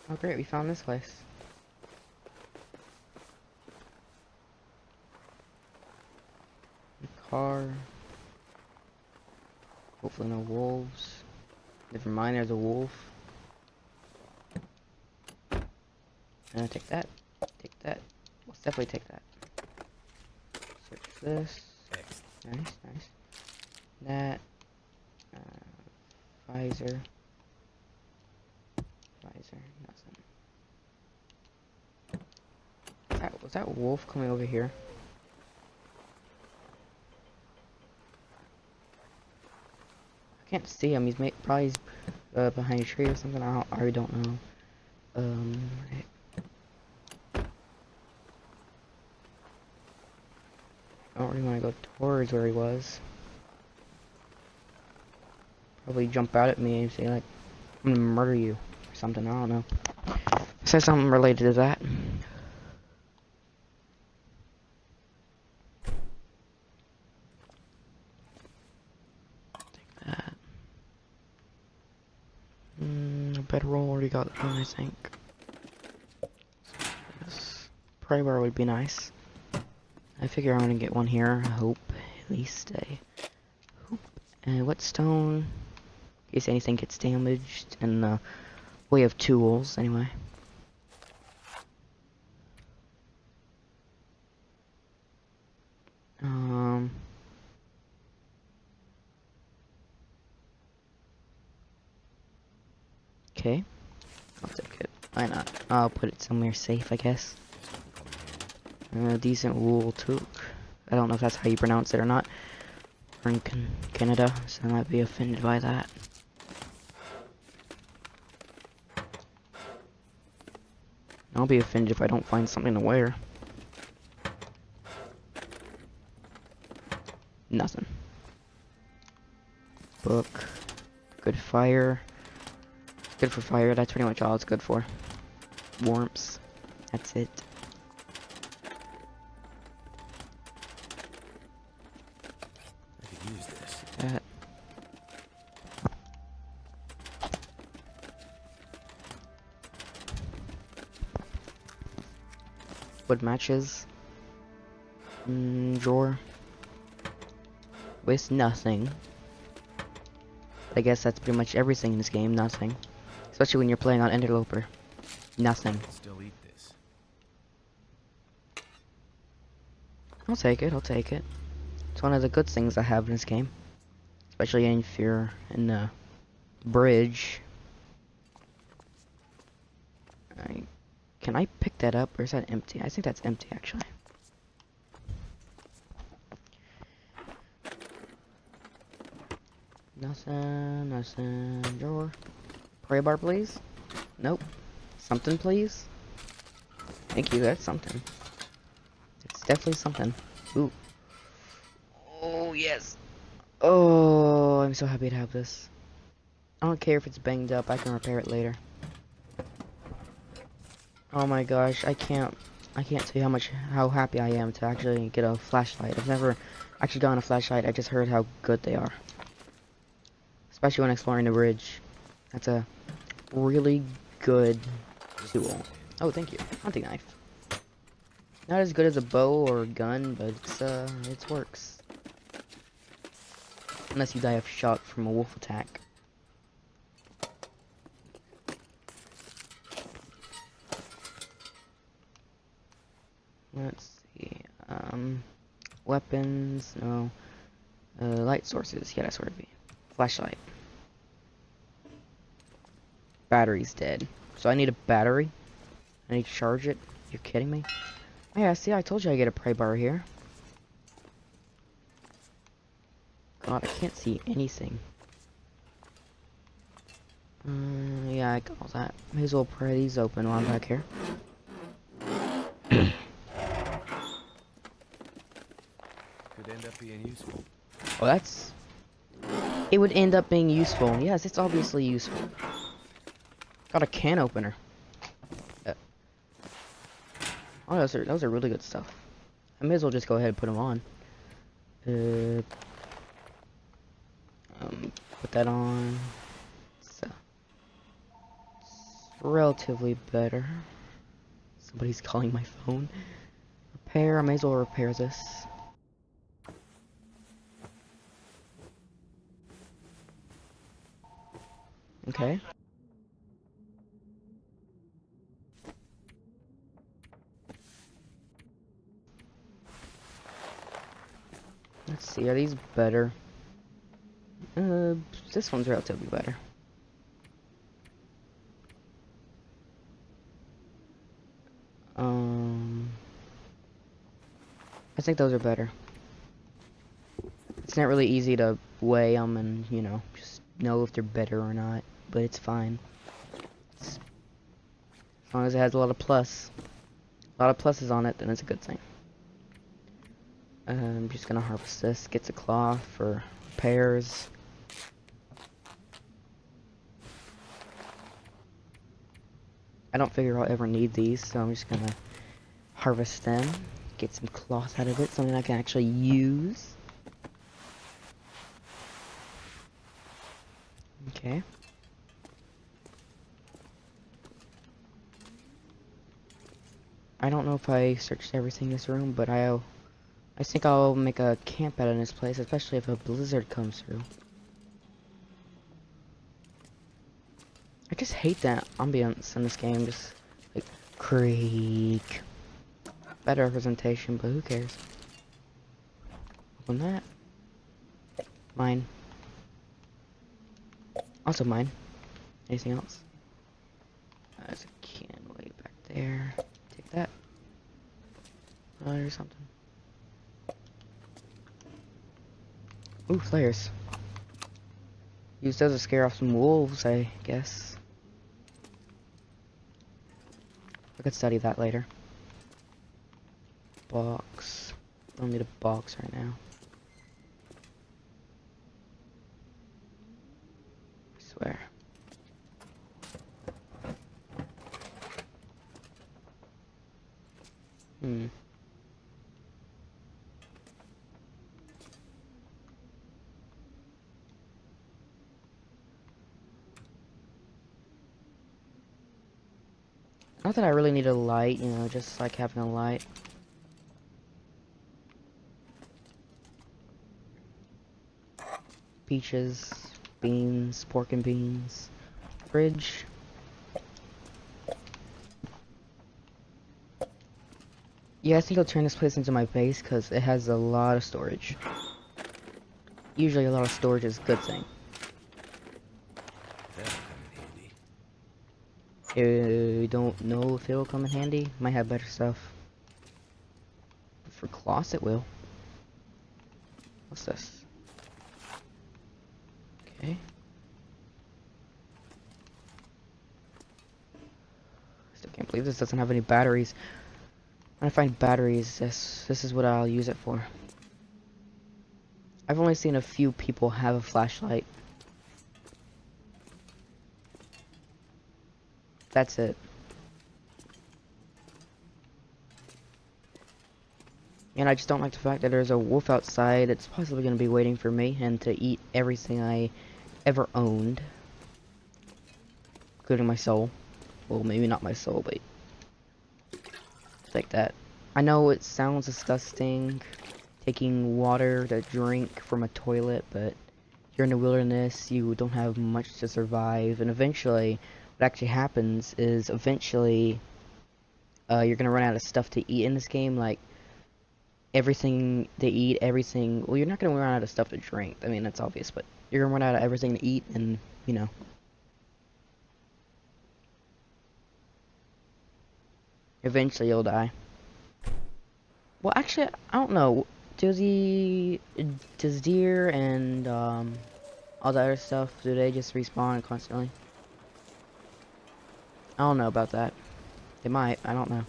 Oh great, we found this place. Car. Hopefully no wolves. Never mind, there's a wolf. Take that. Take that. Let's definitely take that. Search this. Nice, nice. That. Visor. Visor. Nothing. Was that wolf coming over here? I can't see him. He's probably behind a tree or something. I really don't know. I don't really want to go towards where he was. Probably jump out at me and say like, "I'm gonna murder you" or something. I don't know. Say something related to that. Take that. A bedroll already got that one, I think. Yes. Pray bar would be nice. I figure I'm gonna get one here. I hope at least a hope. And what stone? In case anything gets damaged, and we have tools anyway. Okay. I'll take it. Why not? I'll put it somewhere safe, I guess. Decent wool toque. I don't know if that's how you pronounce it or not. We're in Canada, so I might be offended by that. I'll be offended if I don't find something to wear. Nothing. Book. Good fire. Good for fire, that's pretty much all it's good for. Warmth. That's it. I could use this. That. Wood matches. Drawer. Waste nothing. I guess that's pretty much everything in this game, nothing. Especially when you're playing on Interloper. Nothing. Still eat this. I'll take it, I'll take it. It's one of the good things I have in this game. Especially if you're in the bridge. Can I pick that up, or is that empty? I think that's empty, actually. Nothing, nothing. Drawer. Pray bar, please. Nope. Something, please. Thank you, that's something. It's definitely something. Ooh. Oh, yes. Oh, I'm so happy to have this. I don't care if it's banged up, I can repair it later. Oh my gosh, I can't tell you how happy I am to actually get a flashlight. I've never actually gotten a flashlight, I just heard how good they are. Especially when exploring the bridge. That's a really good tool. Oh, thank you. Hunting knife. Not as good as a bow or a gun, but it works. Unless you die of shock from a wolf attack. Let's see. Weapons, no. Light sources, yeah, that's where it'd be. Flashlight. Battery's dead. So I need a battery? I need to charge it? You're kidding me? Oh, yeah, see, I told you I get a pray bar here. God, I can't see anything. Yeah, I got all that. May as well pry these open while I'm back here. Could end up being useful. Oh, that's... It would end up being useful. Yes, it's obviously useful. Got a can opener. Oh, those are really good stuff. I may as well just go ahead and put them on. Put that on. So, relatively better. Somebody's calling my phone. Repair, I may as well repair this. Okay. Let's see, are these better? This one's relatively better. I think those are better. It's not really easy to weigh them and, you know, just know if they're better or not, but it's fine. As long as it has a lot of pluses on it, then it's a good thing. I'm just gonna harvest this, get the cloth for repairs. I don't figure I'll ever need these, so I'm just gonna harvest them, get some cloth out of it, something I can actually use. Okay. I don't know if I searched everything in this room, but I think I'll make a camp out of this place, especially if a blizzard comes through. I just hate that ambience in this game, just like creak. Bad representation, but who cares? Open that. Mine. Also mine. Anything else? There's a can way back there. Take that. Or something. Ooh, flares. Use those to scare off some wolves, I guess. I could study that later. Box. I don't need a box right now. I swear. Not that I really need a light, you know, just like having a light. Peaches, beans, pork and beans. Fridge. Yeah, I think I'll turn this place into my base because it has a lot of storage. Usually a lot of storage is a good thing. That'll come in handy. I don't know if it'll come in handy. Might have better stuff. But for cloths it will. What's this? Okay. Still can't believe this doesn't have any batteries. When I find batteries, this is what I'll use it for. I've only seen a few people have a flashlight. That's it. And I just don't like the fact that there's a wolf outside that's possibly going to be waiting for me and to eat everything I ever owned. Including my soul. Well, maybe not my soul, but like that. I know it sounds disgusting, taking water to drink from a toilet, but you're in the wilderness, you don't have much to survive, and eventually, what actually happens is eventually, you're gonna run out of stuff to eat in this game, like, everything to eat, everything, well, you're not gonna run out of stuff to drink, I mean, that's obvious, but you're gonna run out of everything to eat, and, you know. Eventually you'll die. Well, actually, I don't know. Does deer and all the other stuff, do they just respawn constantly? I don't know about that. They might. I don't know.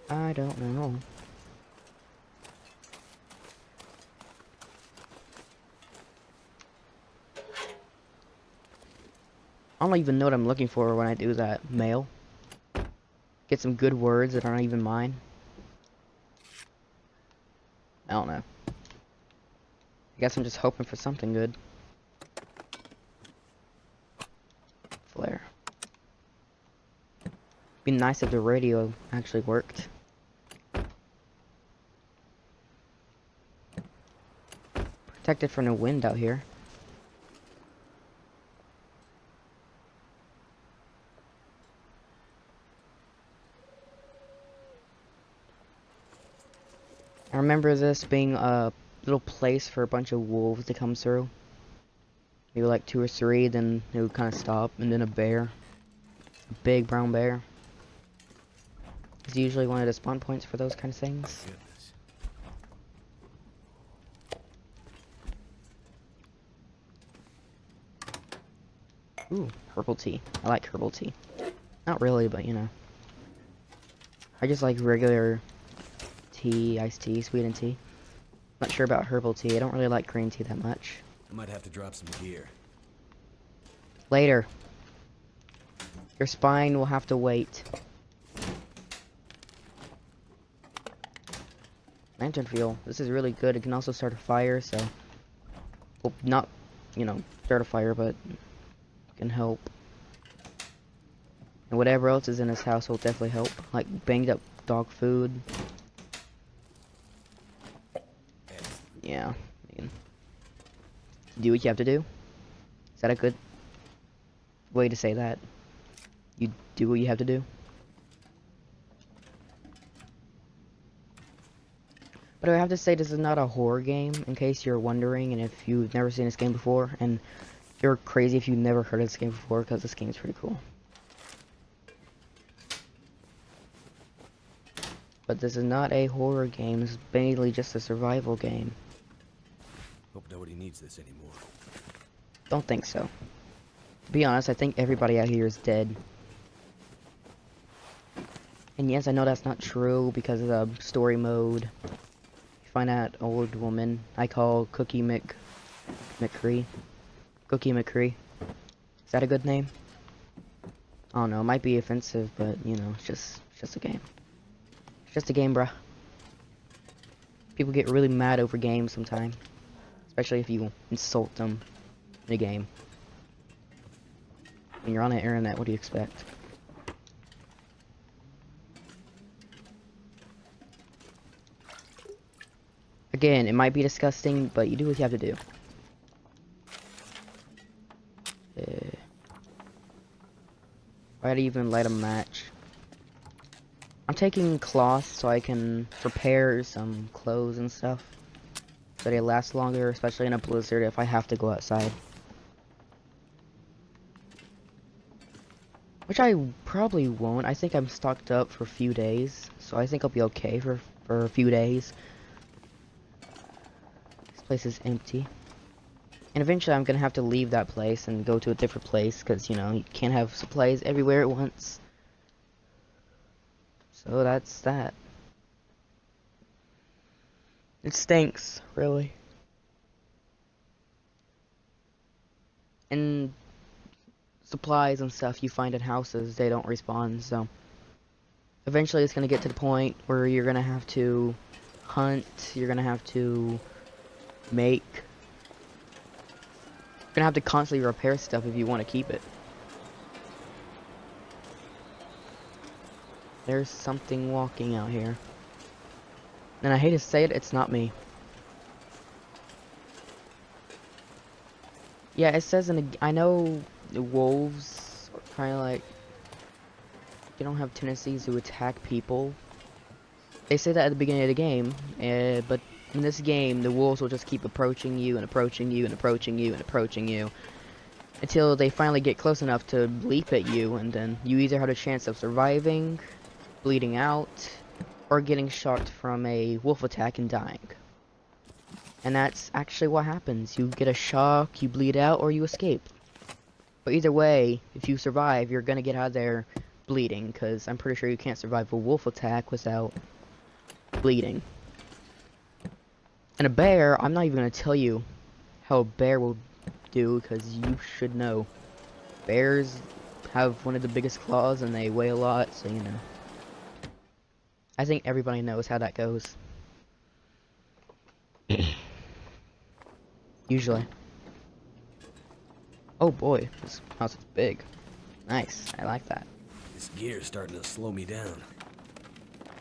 I don't know. I don't even know what I'm looking for when I do that. Mail. Get some good words that aren't even mine. I don't know. I guess I'm just hoping for something good. Flare. Be nice if the radio actually worked. Protected from the wind out here. I remember this being a little place for a bunch of wolves to come through. Maybe like 2 or 3, then it would kind of stop, and then a bear. A big brown bear. It's usually one of the spawn points for those kind of things. Goodness. Ooh, herbal tea. I like herbal tea. Not really, but you know. I just like regular tea, iced tea, sweetened tea. Not sure about herbal tea. I don't really like green tea that much. I might have to drop some gear. Later. Your spine will have to wait. Lantern fuel. This is really good. It can also start a fire, so... Well, not, you know, start a fire, but... can help. And whatever else is in this house will definitely help. Like banged up dog food. Yeah, I mean, do what you have to do. Is that a good way to say that? You do what you have to do. But I have to say, this is not a horror game, in case you're wondering, and if you've never seen this game before, and you're crazy if you've never heard of this game before, because this game is pretty cool. But this is not a horror game, this is mainly just a survival game. Hope nobody needs this anymore. Don't think so. To be honest, I think everybody out here is dead. And yes, I know that's not true because of the story mode. You find that old woman I call Cookie McCree. Cookie McCree. Is that a good name? I don't know, it might be offensive, but you know, it's just a game. It's just a game, bruh. People get really mad over games sometimes. Especially if you insult them in a game. When you're on the internet, what do you expect? Again, it might be disgusting, but you do what you have to do. Why'd I even light a match? I'm taking cloth so I can prepare some clothes and stuff. So they last longer, especially in a blizzard if I have to go outside. Which I probably won't. I think I'm stocked up for a few days. So I think I'll be okay for a few days. This place is empty. And eventually I'm gonna have to leave that place and go to a different place. Because, you know, you can't have supplies everywhere at once. So that's that. It stinks, really. And supplies and stuff you find in houses, they don't respawn, so eventually it's gonna get to the point where you're gonna have to hunt, you're gonna have to make, you're gonna have to constantly repair stuff if you want to keep it. There's something walking out here. And I hate to say it, it's not me. Yeah, it says in the, I know the wolves are kind of like, they don't have tendencies to attack people. They say that at the beginning of the game, but in this game, the wolves will just keep approaching you and approaching you and approaching you and approaching you until they finally get close enough to leap at you, and then you either have a chance of surviving, bleeding out, or getting shocked from a wolf attack and dying. And that's actually what happens. You get a shock, you bleed out, or you escape. But either way, if you survive, you're gonna get out of there bleeding, because I'm pretty sure you can't survive a wolf attack without bleeding. And a bear, I'm not even gonna tell you how a bear will do, because you should know. Bears have one of the biggest claws, and they weigh a lot, so you know. I think everybody knows how that goes. Usually. Oh boy, this house is big. Nice, I like that. This gear's starting to slow me down.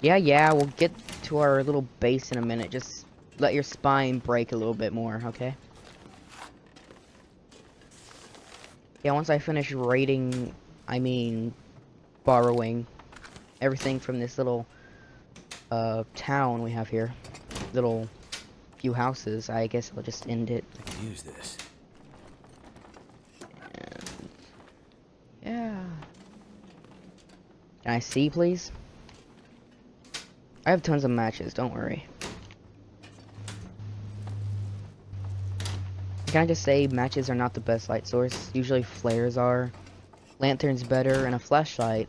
Yeah, we'll get to our little base in a minute. Just let your spine break a little bit more, okay? Yeah, once I finish raiding, I mean, borrowing everything from this little, town we have here. Little few houses, I guess I'll just end it. I can use this. And, yeah. Can I see, please? I have tons of matches, don't worry. Can I just say, matches are not the best light source. Usually flares are. Lantern's better, and a flashlight.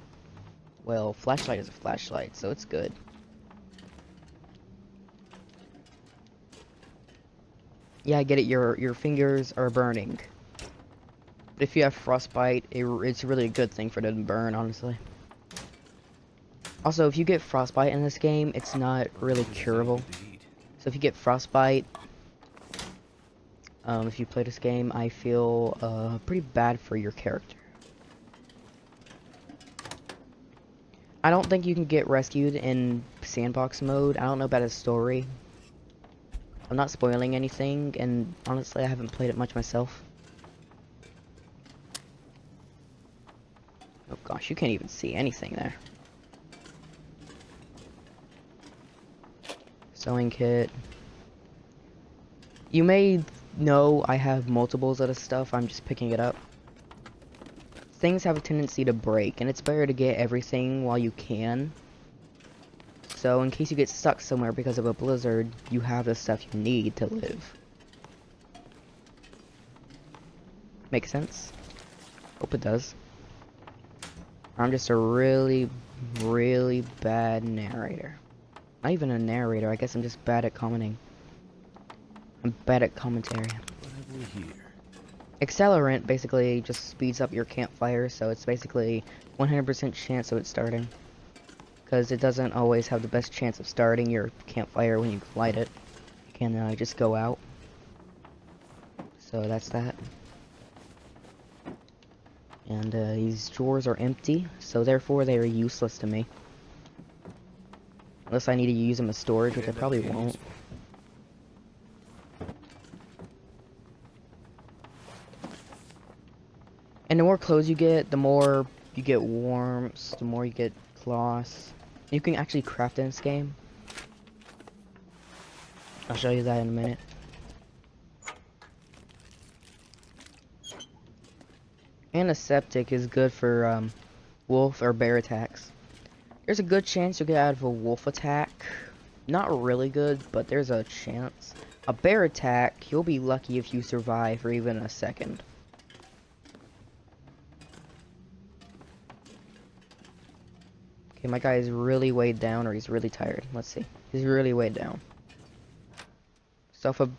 Well, flashlight is a flashlight, so it's good. Yeah, I get it, your fingers are burning. But if you have frostbite, it's really a good thing for them to burn, honestly. Also, if you get frostbite in this game, it's not really curable. So if you get frostbite, if you play this game, I feel pretty bad for your character. I don't think you can get rescued in sandbox mode. I don't know about his story. I'm not spoiling anything, and honestly, I haven't played it much myself. Oh gosh, you can't even see anything there. Sewing kit. You may know I have multiples of this stuff, I'm just picking it up. Things have a tendency to break, and it's better to get everything while you can. So in case you get stuck somewhere because of a blizzard, you have the stuff you need to live. Make sense? Hope it does. I'm just a really, really bad narrator. Not even a narrator, I guess I'm just bad at commenting. I'm bad at commentary. What have we here? Accelerant basically just speeds up your campfire, so it's basically 100% chance of it starting. Because it doesn't always have the best chance of starting your campfire when you light it. You can just go out. So that's that. And these drawers are empty, so therefore they are useless to me. Unless I need to use them as storage, which I probably won't. And the more clothes you get, the more you get warmth, the more you get cloths. You can actually craft in this game. I'll show you that in a minute. Antiseptic is good for wolf or bear attacks. There's a good chance you'll get out of a wolf attack. Not really good, but there's a chance. A bear attack, you'll be lucky if you survive for even a second. Okay, my guy is really weighed down, or he's really tired. Let's see. He's really weighed down. So if a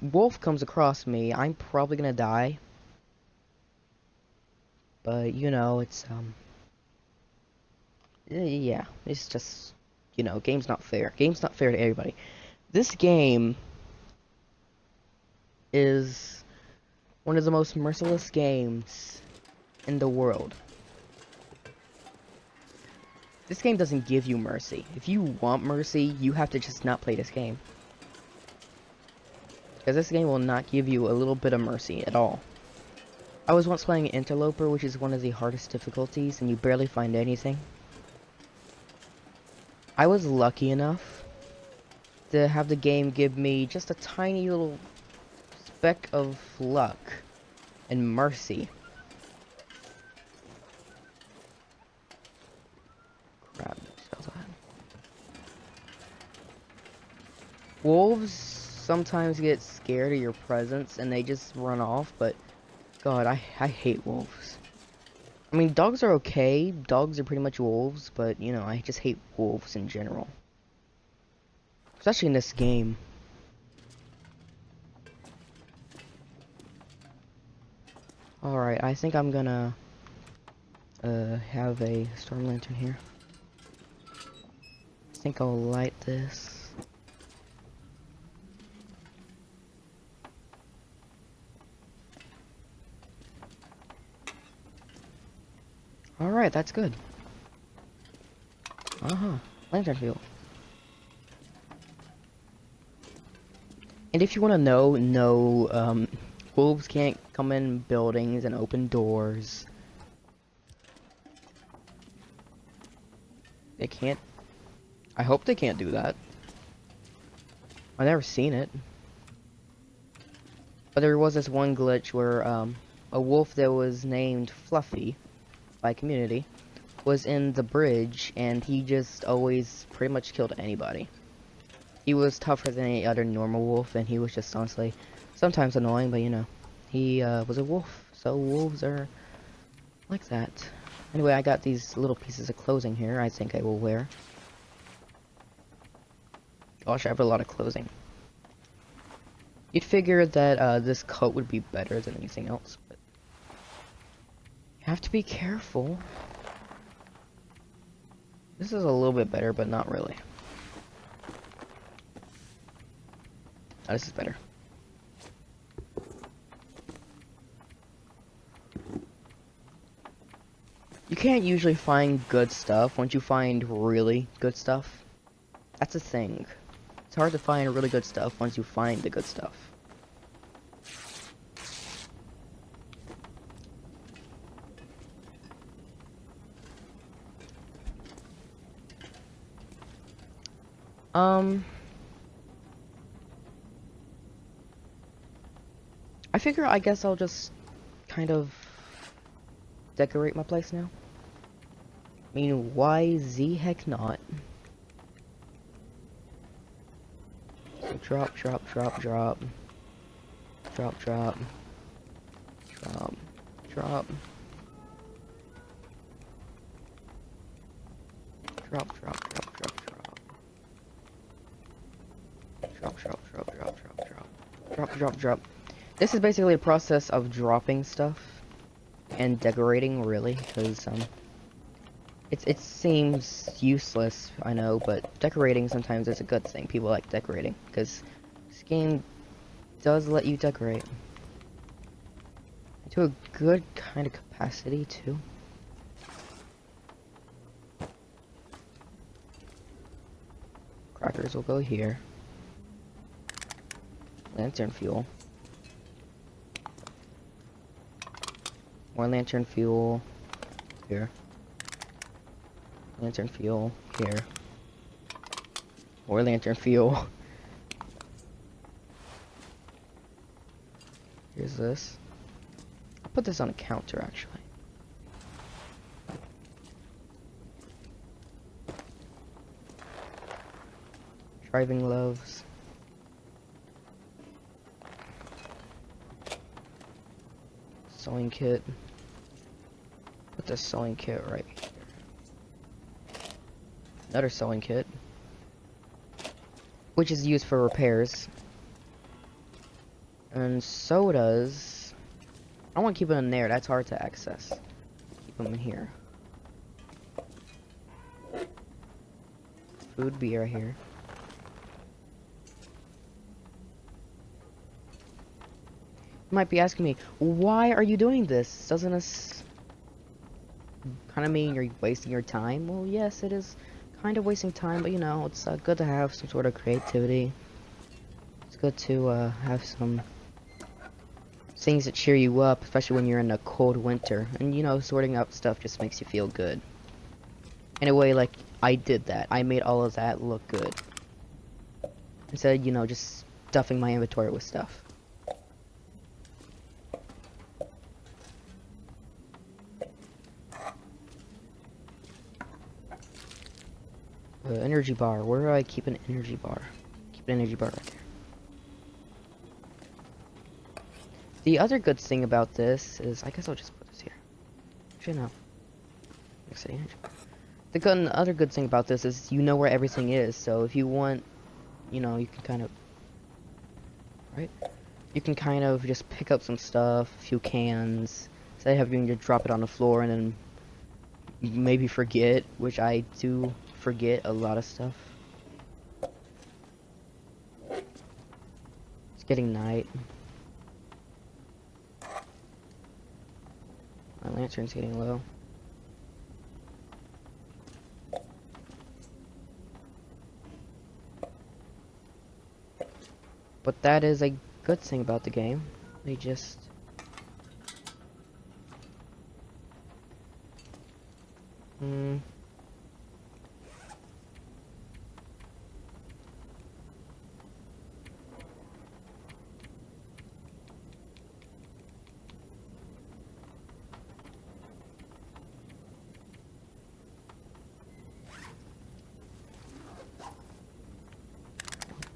wolf comes across me, I'm probably gonna die. But, you know, it's, yeah, it's just, you know, game's not fair. Game's not fair to everybody. This game is one of the most merciless games in the world. This game doesn't give you mercy. If you want mercy, you have to just not play this game. Because this game will not give you a little bit of mercy at all. I was once playing Interloper, which is one of the hardest difficulties, and you barely find anything. I was lucky enough to have the game give me just a tiny little speck of luck and mercy. Crap, sell that. Wolves sometimes get scared of your presence and they just run off, but God, I hate wolves. I mean, dogs are okay. Dogs are pretty much wolves, but, you know, I just hate wolves in general. Especially in this game. Alright, I think I'm gonna have a storm lantern here. I think I'll light this. Alright, that's good. Uh-huh. Lantern fuel. And if you want to know, no, wolves can't come in buildings and open doors. They can't. I hope they can't do that. I've never seen it. But there was this one glitch where, a wolf that was named Fluffy by community was in the bridge, and he just always pretty much killed anybody. He was tougher than any other normal wolf, and he was just honestly sometimes annoying, but you know, he was a wolf, so wolves are like that. Anyway, I got these little pieces of clothing here I think I will wear. Gosh, I have a lot of clothing. You'd figure that this coat would be better than anything else, but you have to be careful. This is a little bit better, but not really. Oh, this is better. You can't usually find good stuff once you find really good stuff. That's a thing. It's hard to find really good stuff once you find the good stuff. I figure I guess I'll just kind of decorate my place now. I mean, why the heck not? So drop, drop, drop, drop. Drop, drop. Drop, drop. Drop, drop, drop, drop, drop. Drop, drop, drop, drop, drop, drop. Drop, drop, drop. This is basically a process of dropping stuff and decorating, really, because it seems useless, I know, but decorating sometimes is a good thing. People like decorating because this game does let you decorate to a good kind of capacity too. Crackers will go here. Lantern fuel. More lantern fuel here. Lantern fuel here. More lantern fuel. Here's this. I'll put this on a counter actually. Driving gloves. Sewing kit. Put the sewing kit right here. Another sewing kit, which is used for repairs. And sodas. I want to keep them in there. That's hard to access. Keep them in here. Food, beer here. You might be asking me, why are you doing this? Doesn't this kind of mean you're wasting your time? Well, yes, it is kind of wasting time, but you know, it's good to have some sort of creativity. It's good to have some things that cheer you up, especially when you're in a cold winter. And you know, sorting out stuff just makes you feel good. In a way, like, I did that. I made all of that look good. Instead of, you know, just stuffing my inventory with stuff. Energy bar. Where do I keep an energy bar? Keep an energy bar right there. The other good thing about this is, I guess I'll just put this here. Actually, no. The other good thing about this is you know where everything is, so if you want, you know, you can kind of, right? You can kind of just pick up some stuff, a few cans, instead of having to drop it on the floor and then maybe forget, which I do forget a lot of stuff. It's getting night. My lantern's getting low. But that is a good thing about the game. They just... Hmm.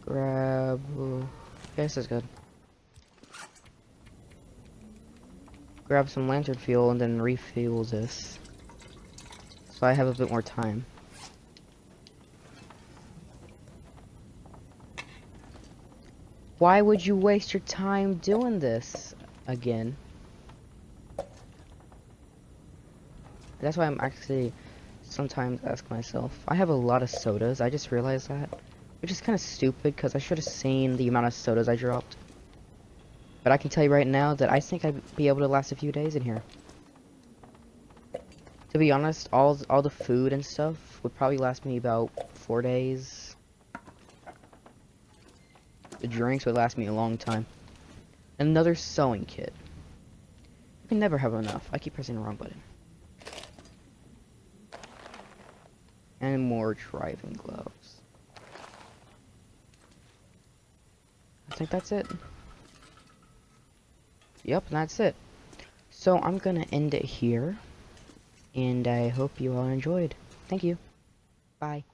Grab... Okay, this is good. Grab some lantern fuel and then refuel this. So I have a bit more time. Why would you waste your time doing this again? That's why I'm actually sometimes ask myself. I have a lot of sodas, I just realized that. Which is kind of stupid because I should have seen the amount of sodas I dropped. But I can tell you right now that I think I'd be able to last a few days in here. To be honest, all the food and stuff would probably last me about 4 days. The drinks would last me a long time. Another sewing kit. You can never have enough. I keep pressing the wrong button. And more driving gloves. I think that's it. Yep, that's it. So I'm gonna end it here. And I hope you all enjoyed. Thank you. Bye.